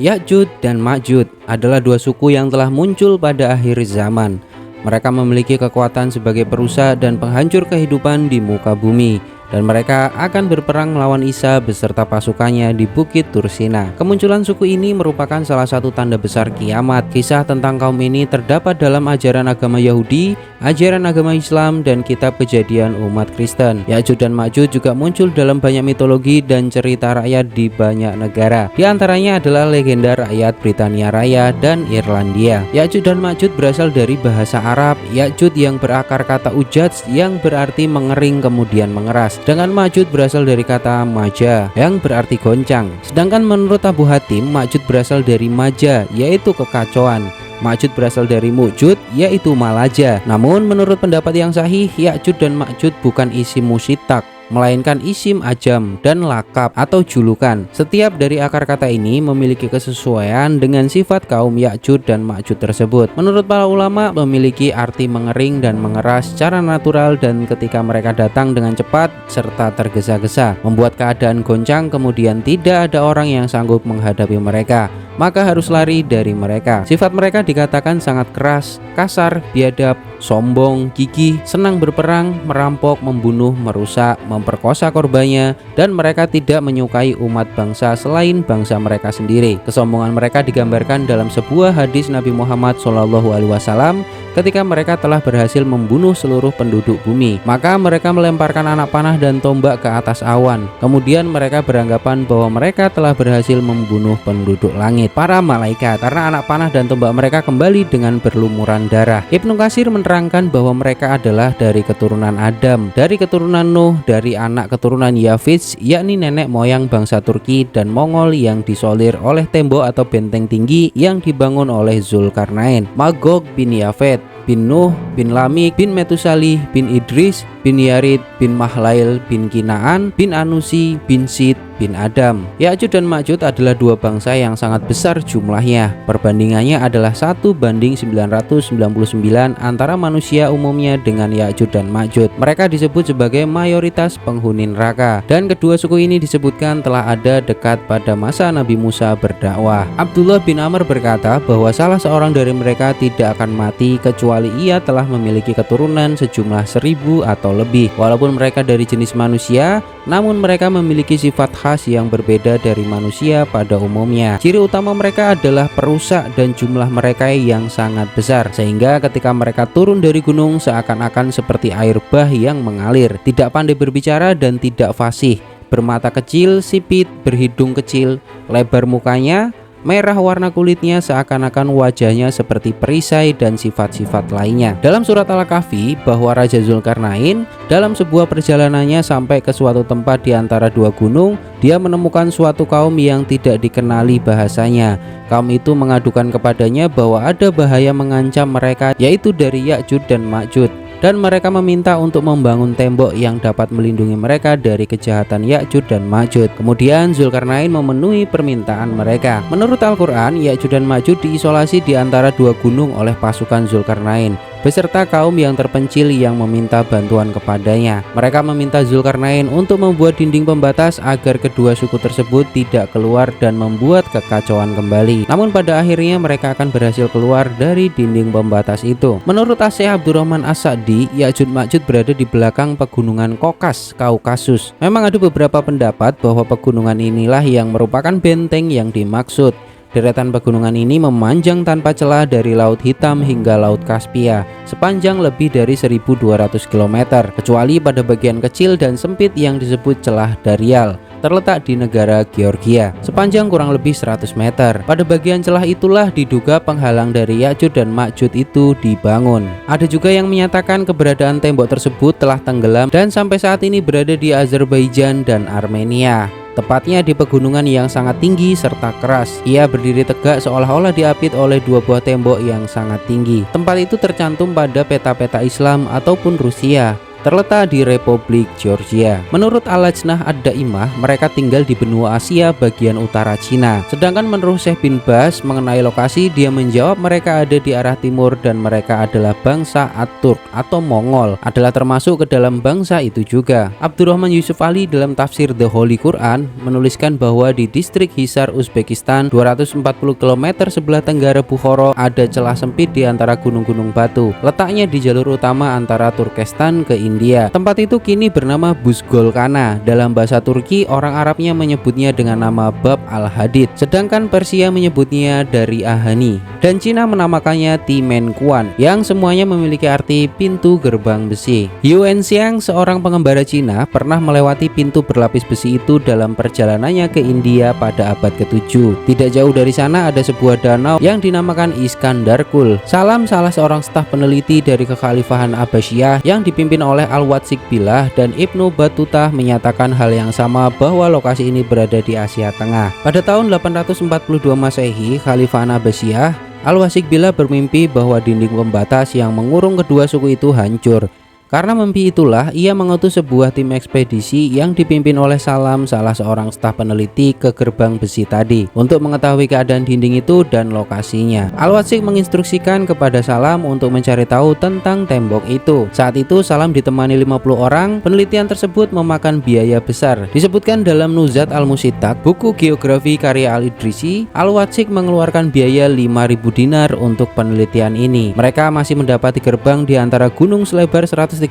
Ya'jud dan Ma'jud adalah dua suku yang telah muncul pada akhir zaman. Mereka memiliki kekuatan sebagai perusak dan penghancur kehidupan di muka bumi, dan mereka akan berperang melawan Isa beserta pasukannya di Bukit Tursina. Kemunculan suku ini merupakan salah satu tanda besar kiamat. Kisah tentang kaum ini terdapat dalam ajaran agama Yahudi, ajaran agama Islam, dan kitab Kejadian umat Kristen. Ya'jud dan Ma'jud juga muncul dalam banyak mitologi dan cerita rakyat di banyak negara. Di antaranya adalah legenda rakyat Britania Raya dan Irlandia. Ya'jud dan Ma'jud berasal dari bahasa Arab Ya'jud yang berakar kata ujaj yang berarti mengering kemudian mengeras. Sedangkan Ma'jud berasal dari kata maja yang berarti goncang. Sedangkan menurut Abu Hatim, Ma'jud berasal dari maja yaitu kekacauan. Ma'jud berasal dari mujud yaitu malaja. Namun menurut pendapat yang sahih, Ya'jud dan Ma'jud bukan isim musyitak, melainkan isim ajam dan lakab atau julukan. Setiap dari akar kata ini memiliki kesesuaian dengan sifat kaum Ya'jud dan Ma'jud tersebut. Menurut para ulama, memiliki arti mengering dan mengeras secara natural, dan ketika mereka datang dengan cepat serta tergesa-gesa, membuat keadaan goncang, kemudian tidak ada orang yang sanggup menghadapi mereka, maka harus lari dari mereka. Sifat mereka dikatakan sangat keras, kasar, biadab, sombong, gigih, senang berperang, merampok, membunuh, merusak, memperkosa korbannya, dan mereka tidak menyukai umat bangsa selain bangsa mereka sendiri. Kesombongan mereka digambarkan dalam sebuah hadis Nabi Muhammad SAW ketika mereka telah berhasil membunuh seluruh penduduk bumi. Maka mereka melemparkan anak panah dan tombak ke atas awan. Kemudian mereka beranggapan bahwa mereka telah berhasil membunuh penduduk langit, para malaikat, karena anak panah dan tombak mereka kembali dengan berlumuran darah. Ibnu Katsir menerangkan bahwa mereka adalah dari keturunan Adam, dari keturunan Nuh, dari anak keturunan Yafits, yakni nenek moyang bangsa Turki dan Mongol yang disolir oleh tembok atau benteng tinggi yang dibangun oleh Zulkarnain. Magog bin Yafet bin Nuh bin Lamik bin Metusalih bin Idris bin Yarid bin Mahlail bin Kinaan bin Anusi bin Sid bin Adam. Ya'jud dan Ma'jud adalah dua bangsa yang sangat besar jumlahnya. Perbandingannya adalah 1:999 antara manusia umumnya dengan Ya'jud dan Ma'jud. Mereka disebut sebagai mayoritas penghuni neraka, dan kedua suku ini disebutkan telah ada dekat pada masa Nabi Musa berdakwah. Abdullah bin Amr berkata bahwa salah seorang dari mereka tidak akan mati kecuali ia telah memiliki keturunan sejumlah 1000 atau lebih. Walaupun mereka dari jenis manusia, namun mereka memiliki sifat khas yang berbeda dari manusia pada umumnya. Ciri utama mereka adalah perusak dan jumlah mereka yang sangat besar, sehingga ketika mereka turun dari gunung seakan-akan seperti air bah yang mengalir. Tidak pandai berbicara dan tidak fasih, bermata kecil, sipit, berhidung kecil, lebar mukanya, merah warna kulitnya, seakan-akan wajahnya seperti perisai, dan sifat-sifat lainnya. Dalam surat Al-Kahfi bahwa Raja Zulkarnain dalam sebuah perjalanannya sampai ke suatu tempat di antara dua gunung, dia menemukan suatu kaum yang tidak dikenali bahasanya. Kaum itu mengadukan kepadanya bahwa ada bahaya mengancam mereka, yaitu dari Ya'jud dan Ma'jud, dan mereka meminta untuk membangun tembok yang dapat melindungi mereka dari kejahatan Ya'jud dan Ma'jud. Kemudian Zulkarnain memenuhi permintaan mereka. Menurut Al-Quran, Ya'jud dan Ma'jud diisolasi di antara dua gunung oleh pasukan Zulkarnain beserta kaum yang terpencil yang meminta bantuan kepadanya. Mereka meminta Zulkarnain untuk membuat dinding pembatas agar kedua suku tersebut tidak keluar dan membuat kekacauan kembali. Namun pada akhirnya mereka akan berhasil keluar dari dinding pembatas itu. Menurut Asy'ikh Abdurrahman As-Sa'di, Ya'jud Ma'jud berada di belakang pegunungan Kokas, Kaukasus. Memang ada beberapa pendapat bahwa pegunungan inilah yang merupakan benteng yang dimaksud. Deretan pegunungan ini memanjang tanpa celah dari Laut Hitam hingga Laut Kaspia, sepanjang lebih dari 1200 km, kecuali pada bagian kecil dan sempit yang disebut celah Darial, terletak di negara Georgia, sepanjang kurang lebih 100 meter. Pada bagian celah itulah diduga penghalang dari Ya'jud dan Ma'jud itu dibangun. Ada juga yang menyatakan keberadaan tembok tersebut telah tenggelam dan sampai saat ini berada di Azerbaijan dan Armenia, tepatnya di pegunungan yang sangat tinggi serta keras. Ia berdiri tegak seolah-olah diapit oleh dua buah tembok yang sangat tinggi. Tempat itu tercantum pada peta-peta Islam ataupun Rusia. terletak di Republik Georgia. Menurut Al-Lajnah Ad-Daimah, mereka tinggal di benua Asia bagian utara Cina. Sedangkan menurut Syekh bin Baz mengenai lokasi, dia menjawab mereka ada di arah timur dan mereka adalah bangsa At-Turk atau Mongol, adalah termasuk ke dalam bangsa itu juga. Abdurrahman Yusuf Ali dalam tafsir The Holy Quran menuliskan bahwa di distrik Hisar, Uzbekistan, 240 km sebelah tenggara Bukhara, ada celah sempit di antara gunung-gunung batu. Letaknya di jalur utama antara Turkestan ke India. Tempat itu kini bernama Buzgolkana. Dalam bahasa Turki, orang Arabnya menyebutnya dengan nama Bab al-Hadid, sedangkan Persia menyebutnya dari Ahani, dan Cina menamakannya Timenkuan, yang semuanya memiliki arti pintu gerbang besi. Yuan Xiang, seorang pengembara Cina, pernah melewati pintu berlapis besi itu dalam perjalanannya ke India pada abad ke-7. Tidak jauh dari sana ada sebuah danau yang dinamakan Iskandarkul. Salam, salah seorang staf peneliti dari kekhalifahan Abbasiyah yang dipimpin oleh Al-Watsiq Billah dan Ibnu Battutah, menyatakan hal yang sama bahwa lokasi ini berada di Asia Tengah. Pada tahun 842 Masehi, Khalifah Abbasiyah, Al-Watsiq Billah bermimpi bahwa dinding pembatas yang mengurung kedua suku itu hancur. Karena mimpi itulah ia mengutus sebuah tim ekspedisi yang dipimpin oleh Salam, salah seorang staf peneliti, ke gerbang besi tadi untuk mengetahui keadaan dinding itu dan lokasinya. Al-Watsiq menginstruksikan kepada Salam untuk mencari tahu tentang tembok itu. Saat itu Salam ditemani 50 orang. Penelitian tersebut memakan biaya besar. Disebutkan dalam Nuzhat Al-Musitak, buku geografi karya Al-Idrisi, Al-Watsiq mengeluarkan biaya 5.000 dinar untuk penelitian ini. Mereka masih mendapati gerbang di antara gunung selebar 137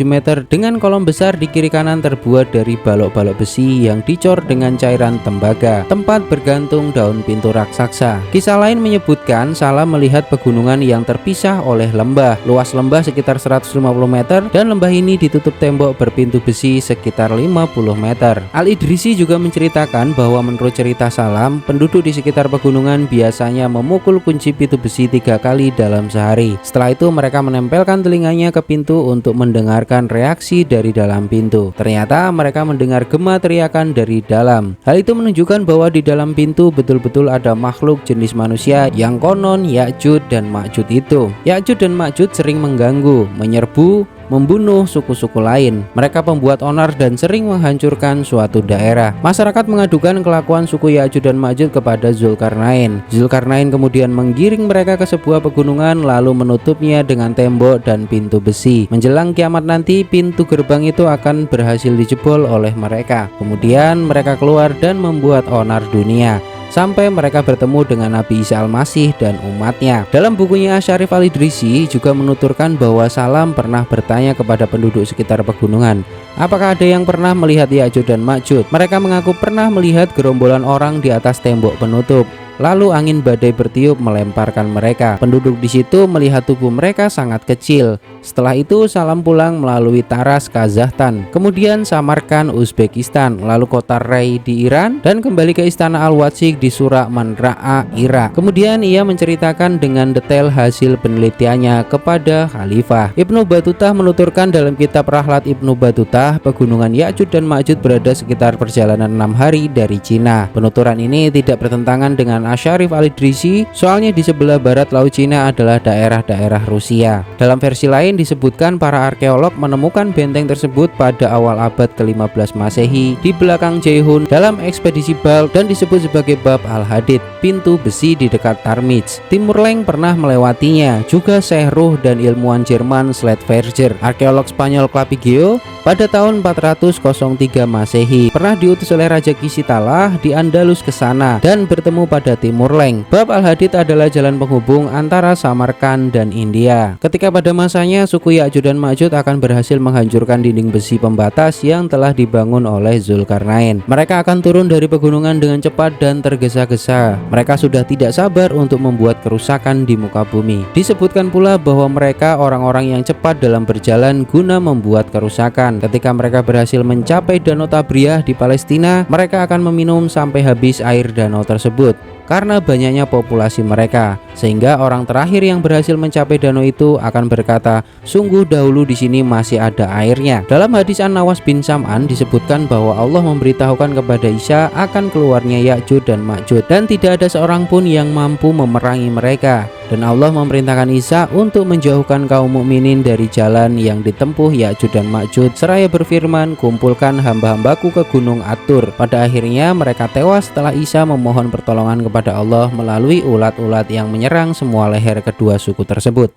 meter dengan kolom besar di kiri kanan terbuat dari balok-balok besi yang dicor dengan cairan tembaga, tempat bergantung daun pintu raksasa. Kisah lain menyebutkan Salam melihat pegunungan yang terpisah oleh lembah. Luas lembah sekitar 150 meter dan lembah ini ditutup tembok berpintu besi sekitar 50 meter. Al-Idrisi juga menceritakan bahwa menurut cerita Salam, penduduk di sekitar pegunungan biasanya memukul kunci pintu besi 3 kali dalam sehari. Setelah itu mereka menempelkan telinganya ke pintu untuk mendengarkan reaksi dari dalam pintu. Ternyata mereka mendengar gema teriakan dari dalam. Hal itu menunjukkan bahwa di dalam pintu betul-betul ada makhluk jenis manusia yang konon Ya'juj dan Ma'juj itu. Ya'juj dan Ma'juj sering mengganggu, menyerbu, membunuh suku-suku lain. Mereka pembuat onar dan sering menghancurkan suatu daerah. Masyarakat mengadukan kelakuan suku Ya'juj dan Ma'juj kepada Zulkarnain. Zulkarnain kemudian menggiring mereka ke sebuah pegunungan lalu menutupnya dengan tembok dan pintu besi. Menjelang kiamat nanti, pintu gerbang itu akan berhasil dijebol oleh mereka. Kemudian mereka keluar dan membuat onar dunia sampai mereka bertemu dengan Nabi Isa Al-Masih dan umatnya. Dalam bukunya Asyarif Al-Idrisi juga menuturkan bahwa Salam pernah bertanya kepada penduduk sekitar pegunungan, apakah ada yang pernah melihat Ya'juj dan Ma'juj? Mereka mengaku pernah melihat gerombolan orang di atas tembok penutup. Lalu angin badai bertiup melemparkan mereka. Penduduk di situ melihat tubuh mereka sangat kecil. Setelah itu Salam pulang melalui Taras, Kazakhstan, kemudian Samarkand, Uzbekistan, lalu kota Ray di Iran, dan kembali ke istana Al-Watsiq di Surak Manra'a, Irak. Kemudian ia menceritakan dengan detail hasil penelitiannya kepada Khalifah. Ibnu Battutah menuturkan dalam kitab Rahlat Ibnu Battutah, pegunungan Ya'juj dan Ma'juj berada sekitar perjalanan 6 hari dari Cina. Penuturan ini tidak bertentangan dengan Asyarif Al-Idrisi, soalnya di sebelah barat Laut Cina adalah daerah-daerah Rusia. Dalam versi lain disebutkan para arkeolog menemukan benteng tersebut pada awal abad ke-15 Masehi di belakang Jaihun dalam ekspedisi Balkh dan disebut sebagai Bab al-Hadid, pintu besi di dekat Tarmij. Timur Leng pernah melewatinya, juga Syekh Ruh dan ilmuwan Jerman Sledverger. Arkeolog Spanyol Clapigeo pada tahun 403 Masehi pernah diutus oleh Raja Kisitalah di Andalus ke sana dan bertemu pada Timur Leng. Bab al-Hadid adalah jalan penghubung antara Samarkand dan India. Ketika pada masanya suku Ya'juj dan Ma'juj akan berhasil menghancurkan dinding besi pembatas yang telah dibangun oleh Zulkarnain. Mereka akan turun dari pegunungan dengan cepat dan tergesa-gesa. Mereka sudah tidak sabar untuk membuat kerusakan di muka bumi. Disebutkan pula bahwa mereka orang-orang yang cepat dalam berjalan guna membuat kerusakan. Ketika mereka berhasil mencapai Danau Tabriah di Palestina, mereka akan meminum sampai habis air danau tersebut karena banyaknya populasi mereka. sehingga orang terakhir yang berhasil mencapai danau itu akan berkata, sungguh dahulu di sini masih ada airnya. Dalam hadis An-Nawas bin Sam'an disebutkan bahwa Allah memberitahukan kepada Isa akan keluarnya Ya'juj dan Ma'juj, dan tidak ada seorang pun yang mampu memerangi mereka. Dan Allah memerintahkan Isa untuk menjauhkan kaum mukminin dari jalan yang ditempuh Ya'juj dan Ma'juj, seraya berfirman, kumpulkan hamba-hambaku ke gunung At-Tur. Pada akhirnya mereka tewas setelah Isa memohon pertolongan kepada Allah melalui ulat-ulat yang menyerang semua leher kedua suku tersebut.